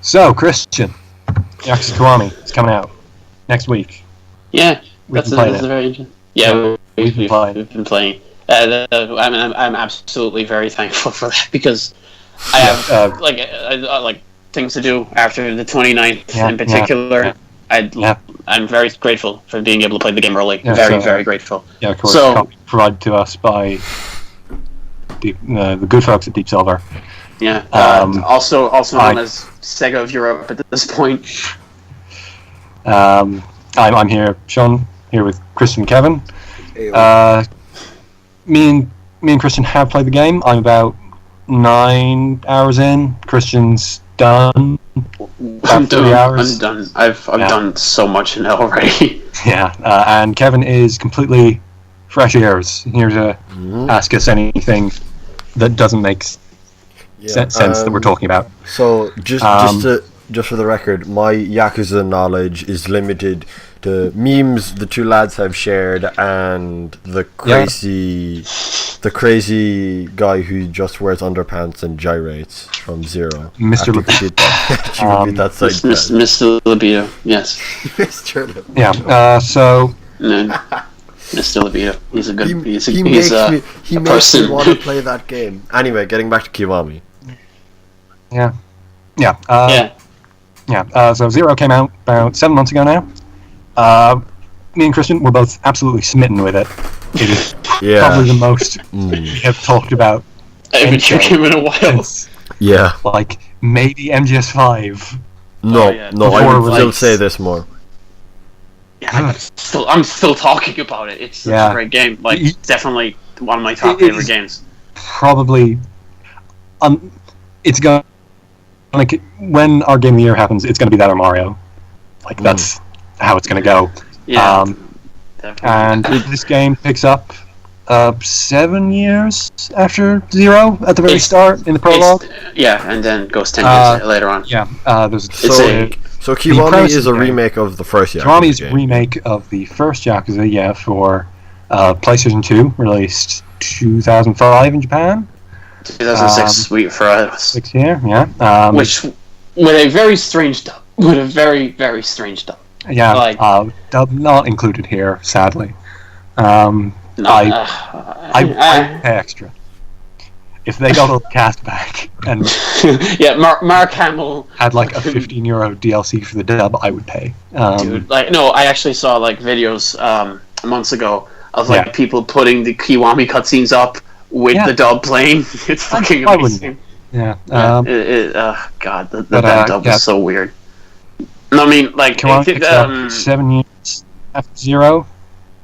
So, Christian, Yakuza Kiwami is coming out next week. Yeah, that's very interesting. Yeah, we've been playing. I'm absolutely very thankful for that because I have like things to do after the 29th in particular. I'm very grateful for being able to play the game early. Very grateful. Yeah, of course. Copy provided to us by the good folks at Deep Silver. Yeah. Also known as Sega of Europe at this point. I'm here, Sean, here with Christian and Kevin. Hey, me and Christian have played the game. I'm about 9 hours in. Christian's done. I'm 3 hours. I'm done. I've done so much in it already. Yeah, and Kevin is completely fresh ears, here to ask us anything that doesn't make sense that we're talking about. So just for the record, my Yakuza knowledge is limited to memes the two lads have shared and the crazy guy who just wears underpants and gyrates from Zero. Mr. Libido. Mr. Libido, yes. Mr. Libido. Yeah. So. Mr. Libido. He's a good. He makes me want to play that game. Anyway, getting back to Kiwami. Yeah. So Zero came out about 7 months ago now. Me and Christian were both absolutely smitten with it. It is probably the most we have talked about. I haven't checked him in a while. Yeah. Like, maybe MGS5. No, I would still say this more. Yeah, I'm still talking about it. It's such a great game. Like, definitely one of my top favorite games. Probably, it's going. Like, when our Game of the Year happens, it's going to be that or Mario. Like, that's how it's going to go. Yeah. And this game picks up 7 years after Zero at the very start in the prologue. And then goes 10 years later on. Yeah. So Kiwami is a remake of the first Yakuza. Kiwami is a remake of the first Yakuza, for PlayStation 2, released 2005 in Japan. 2006, sweet for us. 6 year, yeah. Which, with a very strange dub. With a very, very strange dub. Yeah, dub not included here, sadly. I pay extra. If they got all the cast back and Mark Hamill had like a €15 DLC for the dub, I would pay. Dude, I actually saw like videos months ago of like people putting the Kiwami cutscenes up with the dub playing. It's fucking amazing. Yeah. God, that dub was so weird. No, I mean, like, Kiwami 7 years after Zero.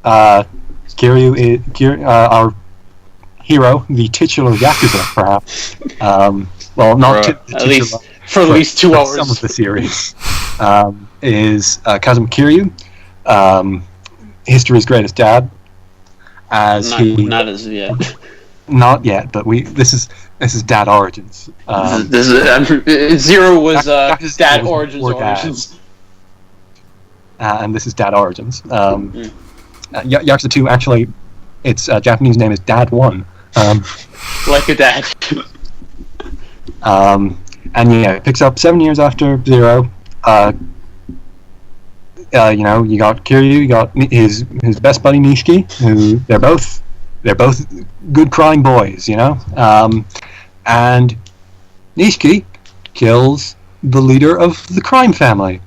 Kiryu, our hero, the titular Yakuza, perhaps. Well, not at least for at least 2 hours. Some of the series is Kazuma Kiryu, history's greatest dad. Not yet, but this is Dad Origins. Zero was Dad Origins. And this is Dad Origins. Yakuza 2, actually, its Japanese name is Dad 1. Like a dad. And it picks up 7 years after Zero. You got Kiryu, you got his best buddy Nishiki, who they're both good crime boys, and Nishiki kills the leader of the crime family.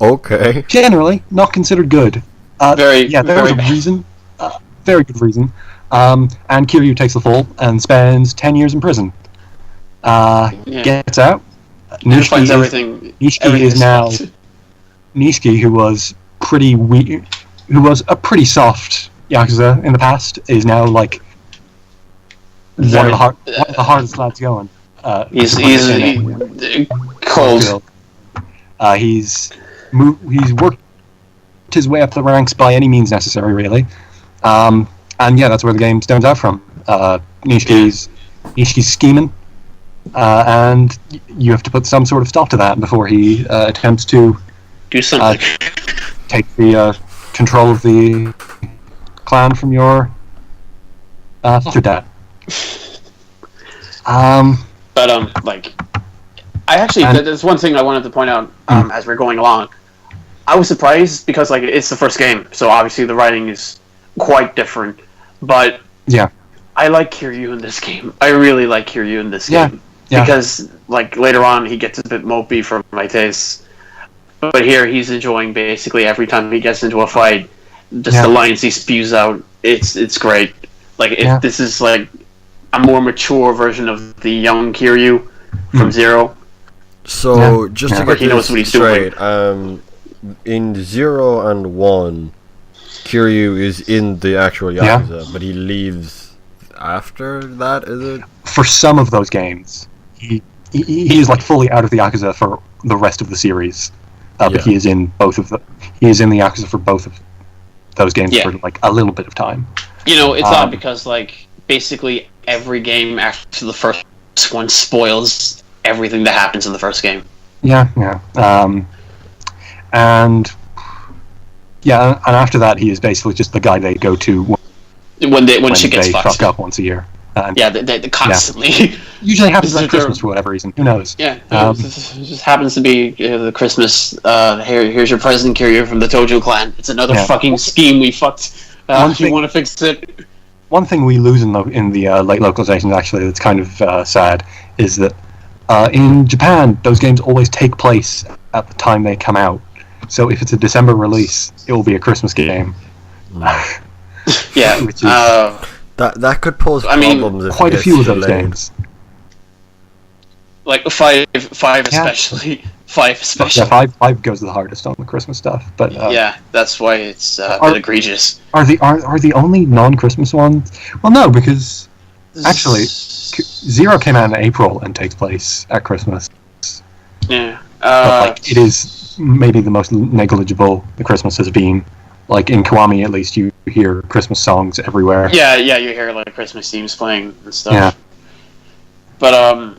Okay. Generally not considered good. There was a reason, very good reason. And Kiryu takes the fall and spends 10 years in prison. Gets out. Nishiki is now Nishiki, who was pretty weird, who was a pretty soft Yakuza in the past, is now like one of the hardest lads going. He's cold. He's worked his way up the ranks by any means necessary, really. And that's where the game stems out from. Nishiki's scheming, and you have to put some sort of stop to that before he attempts to do something. Take the control of the clan from your dad. There's one thing I wanted to point out as we're going along. I was surprised because like it's the first game, so obviously the writing is quite different. But yeah, I like Kiryu in this game. I really like Kiryu in this game because like later on he gets a bit mopey for my taste, but here he's enjoying basically every time he gets into a fight. Just the lines he spews out, it's great. Like this is like a more mature version of the young Kiryu from Zero. So just to get this straight, in 0 and 1, Kiryu is in the actual Yakuza, but he leaves after that. Is it? For some of those games, he is like fully out of the Yakuza for the rest of the series. But he is in both of the. He is in the Yakuza for both of those games for like a little bit of time. You know, it's odd because like basically every game after the first one spoils everything that happens in the first game. And after that, he is basically just the guy they go to when shit gets fucked. Fuck up once a year. They constantly. Usually happens at Christmas for whatever reason. Who knows? Yeah, it just happens to be the Christmas. Here's your present, Kiryu from the Tojo clan. It's another fucking scheme we fucked. You want to fix it? One thing we lose in the late localizations, actually, that's kind of sad, is that in Japan, those games always take place at the time they come out. So if it's a December release, it will be a Christmas game. Yeah, which is, that could pose problems. If quite a few of those games. Like five especially. Five especially. Yeah, five goes the hardest on the Christmas stuff. But that's why it's a bit egregious. Are the only non-Christmas ones? Well, no, because actually, 0 came out in April and takes place at Christmas. Yeah. But like, it is maybe the most negligible the Christmas has been. Like in Kiwami, at least, you hear Christmas songs everywhere. Yeah, you hear like Christmas themes playing and stuff. Yeah. But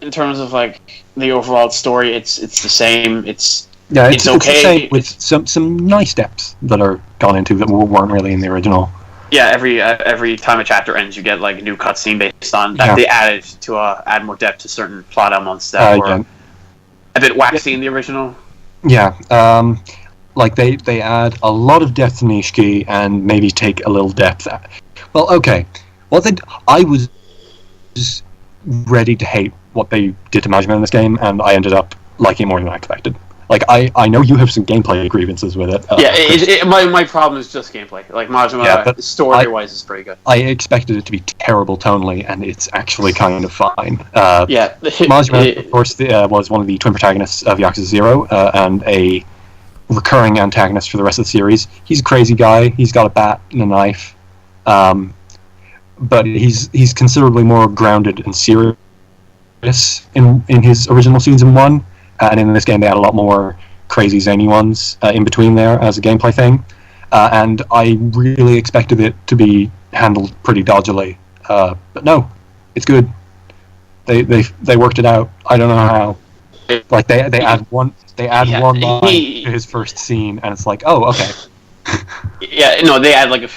in terms of like the overall story, it's the same. It's okay. It's the same with some nice depths that are gone into that weren't really in the original. Yeah, every time a chapter ends, you get like a new cutscene based on that they added to add more depth to certain plot elements that were a bit waxy in the original. Yeah, like they add a lot of depth to Nishiki and maybe take a little depth. Well, okay, I was just ready to hate what they did to Majima in this game, and I ended up liking it more than I expected. Like, I know you have some gameplay grievances with it. My problem is just gameplay. Like, Majima, story-wise, is pretty good. I expected it to be terrible tonally, and it's actually kind of fine. Majima, of course, was one of the twin protagonists of Yakuza 0, and a recurring antagonist for the rest of the series. He's a crazy guy. He's got a bat and a knife. But he's considerably more grounded and serious in his original Season 1. And in this game, they had a lot more crazy, zany ones in between there as a gameplay thing. And I really expected it to be handled pretty dodgily. But no, it's good. They worked it out. I don't know how. Like, they add one line to his first scene, and it's like, oh, okay. They add like a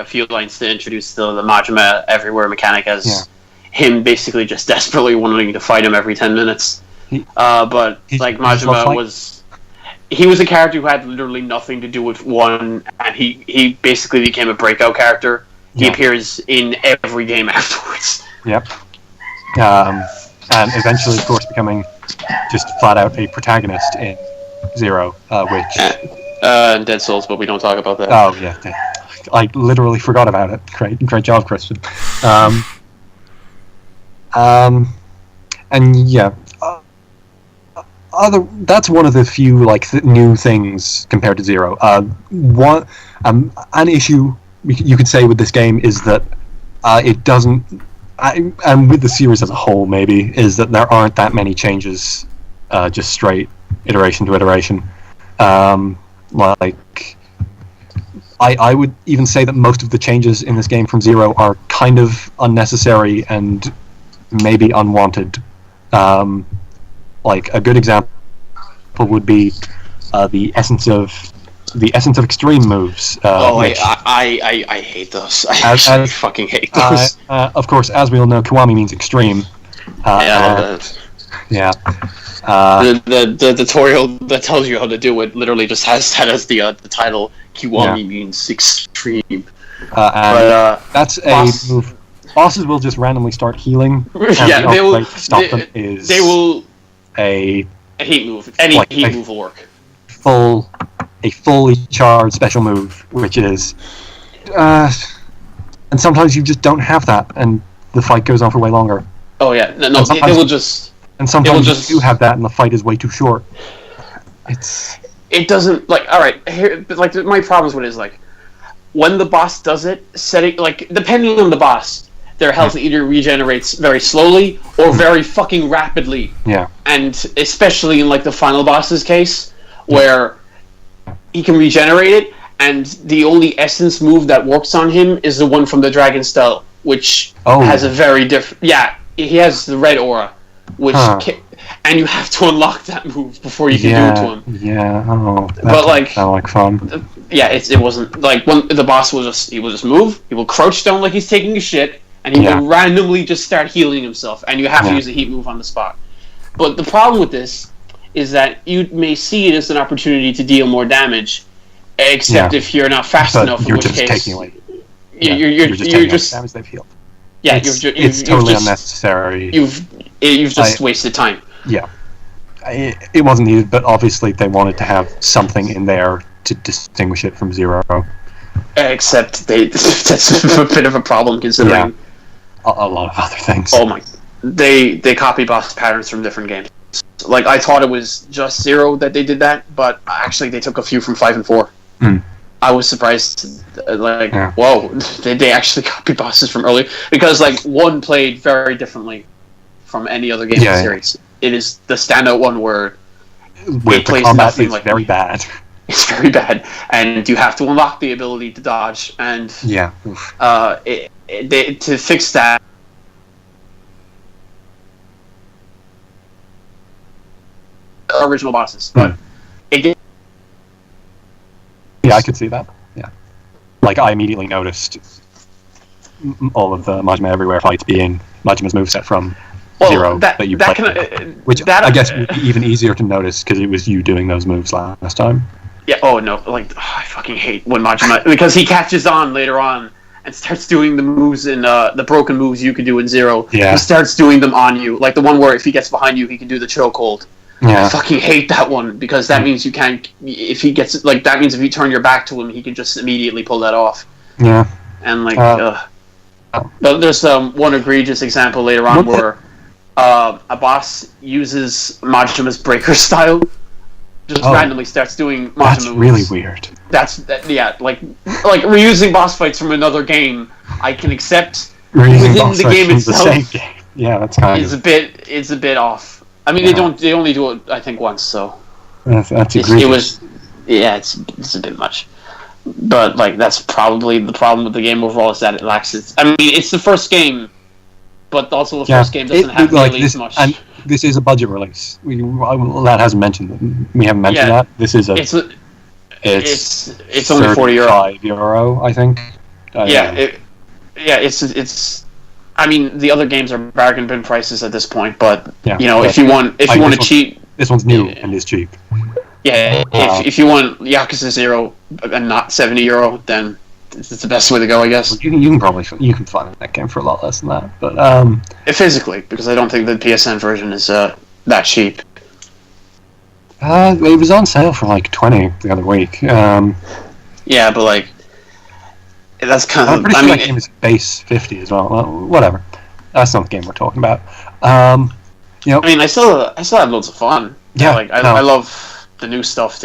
few lines to introduce the Majima everywhere mechanic as him basically just desperately wanting to fight him every 10 minutes. But like Majima was a character who had literally nothing to do with 1, and he basically became a breakout character. He appears in every game afterwards. Yep. And eventually, of course, becoming just flat out a protagonist in 0, which Dead Souls, but we don't talk about that. Oh yeah, I literally forgot about it. Great job, Christian. And yeah. That's one of the few new things compared to 0. An issue you could say with this game is that it doesn't, and with the series as a whole maybe, is that there aren't that many changes, just straight iteration to iteration. I would even say that most of the changes in this game from 0 are kind of unnecessary and maybe unwanted. Like a good example would be the essence of extreme moves. I hate those. I fucking hate those. Of course, as we all know, Kiwami means extreme, Yeah. The tutorial that tells you how to do it literally just has that as the title. Kiwami means extreme. That's a move. Bosses will just randomly start healing. And they will stop them. They will a heat move. Any heat move will work. A fully charged special move, which is, and sometimes you just don't have that, and the fight goes on for way longer. Oh yeah, no, they will just. And sometimes you do have that, and the fight is way too short. It doesn't all right. Here, but my problems with it is when the boss does it, setting depending on the boss, their health either regenerates very slowly or very fucking rapidly. Yeah. And especially in the final boss's case, where he can regenerate it, and the only essence move that works on him is the one from the Dragon Stele, which has a very different. Yeah, he has the red aura. And you have to unlock that move before you can do it to him. Yeah, but sound fun. Yeah, it wasn't when the boss will just move. He will crouch down like he's taking a shit, and he will randomly just start healing himself, and you have to use a heat move on the spot. But the problem with this is that you may see it as an opportunity to deal more damage, except if you're not fast enough. In which case, you're just damage they've healed. Yeah, it's totally unnecessary. You've just wasted time. Yeah, it wasn't needed, but obviously they wanted to have something in there to distinguish it from Zero. Except that's a bit of a problem considering a lot of other things. Oh my! They copy boss patterns from different games. I thought it was just Zero that they did that, but actually they took a few from 5 and 4. I was surprised. Whoa! They actually copy bosses from earlier because 1 played very differently from any other game in the series. It is the standout one where it plays nothing very bad. It's very bad, and you have to unlock the ability to dodge. And to fix that, original bosses, but it did. Yeah, I could see that. Yeah, I immediately noticed all of the Majima Everywhere fights being Majima's moveset from Zero that you played, which I guess would be even easier to notice because it was you doing those moves last time. Yeah. Oh no! I fucking hate when Majima because he catches on later on and starts doing the moves in the broken moves you could do in Zero. Yeah. He starts doing them on you, the one where if he gets behind you, he can do the chokehold. Yeah. I fucking hate that one because that means you can't. If he gets that means if you turn your back to him, he can just immediately pull that off. Yeah. And but there's one egregious example later on where a boss uses Majima's breaker style, just randomly starts doing Majima moves. That's really weird. Reusing boss fights from another game, I can accept within the game itself. The same game. Yeah, that's kind of. It's a bit off. I mean, they only do it, I think, once, so that's egregious. It's a bit much. But that's probably the problem with the game overall is that it lacks its. I mean, it's the first game, but also the first game doesn't have nearly as much. And this is a budget release. That hasn't mentioned. We haven't mentioned that. This is it's only €45, I think. It's. I mean, the other games are bargain bin prices at this point, but if you want to cheat, this one's new and is cheap. Yeah, if you want Yakuza 0 and not €70, then it's the best way to go, I guess. You can find that game for a lot less than that, but physically, because I don't think the PSN version is that cheap. It was on sale for 20 the other week. Yeah, but that's kind of. I'm pretty sure that game is base 50 as well. Whatever. That's not the game we're talking about. I mean, I still have loads of fun. Yeah, I love the new stuff.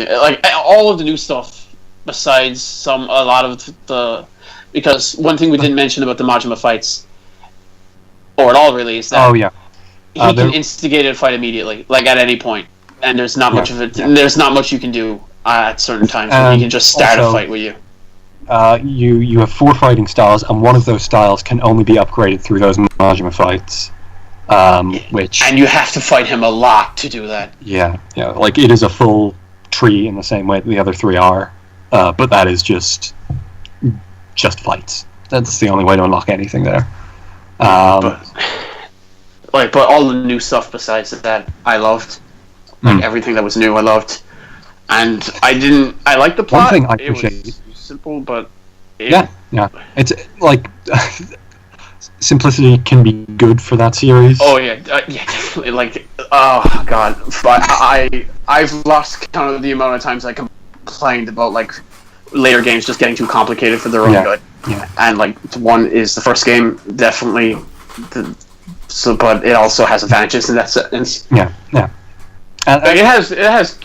All of the new stuff, besides a lot of the. Because one thing we didn't mention about the Majima fights, or at all really, is that he can instigate a fight immediately, at any point, and there's not much of it. There's not much you can do at certain times. He can just start a fight with you. You have 4 fighting styles, and one of those styles can only be upgraded through those Majima fights. And you have to fight him a lot to do that. Yeah. It is a full tree in the same way the other 3 are, but that is just fights. That's the only way to unlock anything there. but all the new stuff besides that, I loved. Like everything that was new, I loved. And I liked the plot. One thing I appreciate. It was simple, but yeah. It's like simplicity can be good for that series. Oh yeah, definitely. Like, oh god, but I've lost count of the amount of times I complained about like later games just getting too complicated for their own good. Yeah. And like one is the first game, definitely. But it also has advantages in that sense. Yeah. And like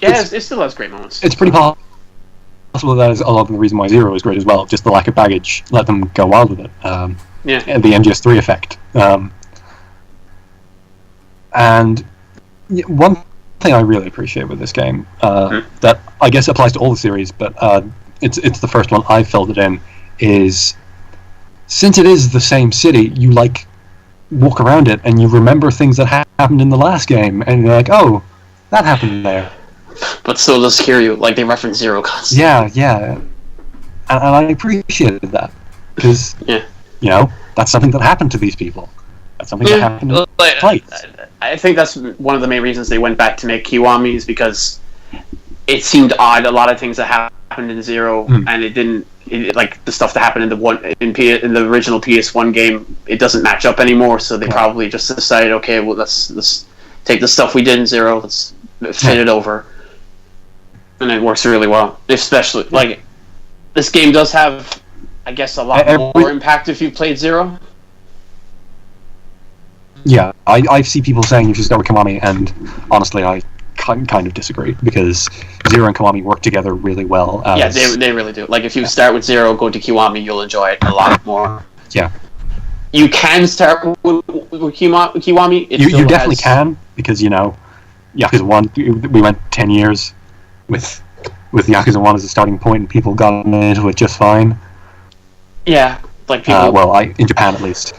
it still has great moments. It's pretty possible that is a lot of the reason why Zero is great as well. Just the lack of baggage let them go wild with it. And the MGS3 effect. And one thing I really appreciate with this game that I guess applies to all the series, but it's the first one I felt it in, is since it is the same city, you like walk around it and you remember things that happened in the last game, and you're like, oh, that happened there. But still does scare you, like they reference Zero constantly. Yeah. And I appreciated that, because, that's something that happened to these people. That's something that happened in fights. I think that's one of the main reasons they went back to make Kiwami, is because it seemed odd, a lot of things that happened in Zero, and it didn't, like the stuff that happened in the original PS1 game, it doesn't match up anymore, so they probably just decided, okay, well, let's take the stuff we did in Zero, let's fit it over. And it works really well. Especially, like, this game does have, I guess, a lot more impact if you've played Zero. Yeah, I see people saying you should start with Kiwami, and honestly, I kind of disagree, because Zero and Kiwami work together really well. Yeah, they really do. Like, if you start with Zero, go to Kiwami, you'll enjoy it a lot more. Yeah. You can start with Kiwami. You definitely can, because, Yakuza 1, we went 10 years with Yakuza 1 as a starting point, and people got into it just fine. Yeah, like people... in Japan at least.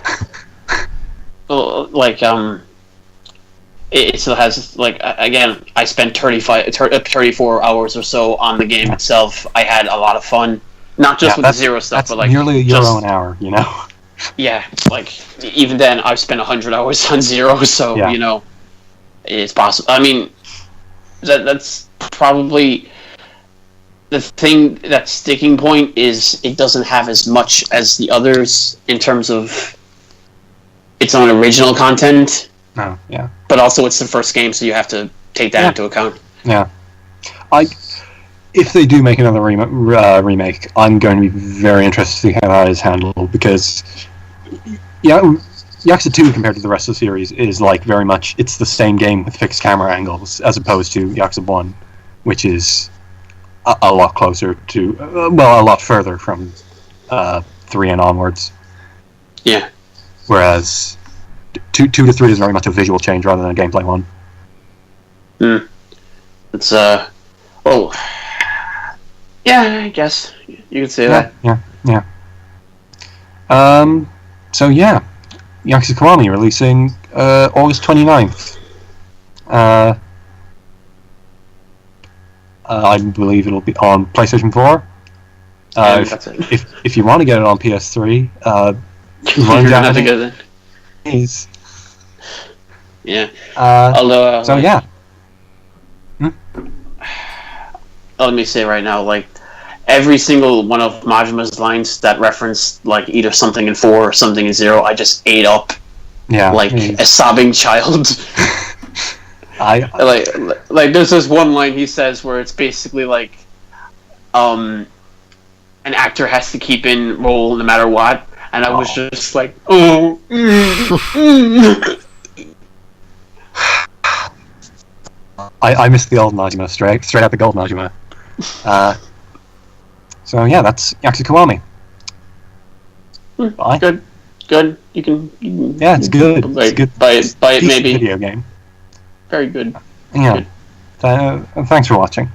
Like, it still has, like, again, I spent 34 hours or so on the game itself. I had a lot of fun. Not just with the Zero stuff, but like... nearly your own hour, Yeah, like, even then, I've spent 100 hours on Zero, so, it's possible. I mean, that's probably... The thing, that sticking point is it doesn't have as much as the others in terms of its own original content. Oh, yeah. But also it's the first game, so you have to take that into account. Yeah. If they do make another remake, I'm going to be very interested to see how that is handled, because Yakuza 2 compared to the rest of the series is like very much, it's the same game with fixed camera angles, as opposed to Yakuza 1, which is a lot closer to, a lot further from 3 and onwards. Yeah. Whereas 2 to 3 is very much a visual change rather than a gameplay one. It's yeah, I guess you could say that. Yeah. So yeah, Yakuza Kiwami releasing August 29th. I believe it'll be on PlayStation 4. That's it. If you want to get it on PS3, run down to go then. Yeah. Although, yeah. Let me say right now, like, every single one of Majima's lines that referenced, like, either something in 4 or something in 0, I just ate up. Yeah. Like a sobbing child. Like there's this one line he says where it's basically like, an actor has to keep in role no matter what, and I was just like, oh. I missed the old Majima, straight out the gold Majima. So yeah, that's Yakuza Kiwami. Bye. Good. You can yeah, it's good. It's good. Buy it maybe. Video game. Very good. Yeah. Good. Thanks for watching.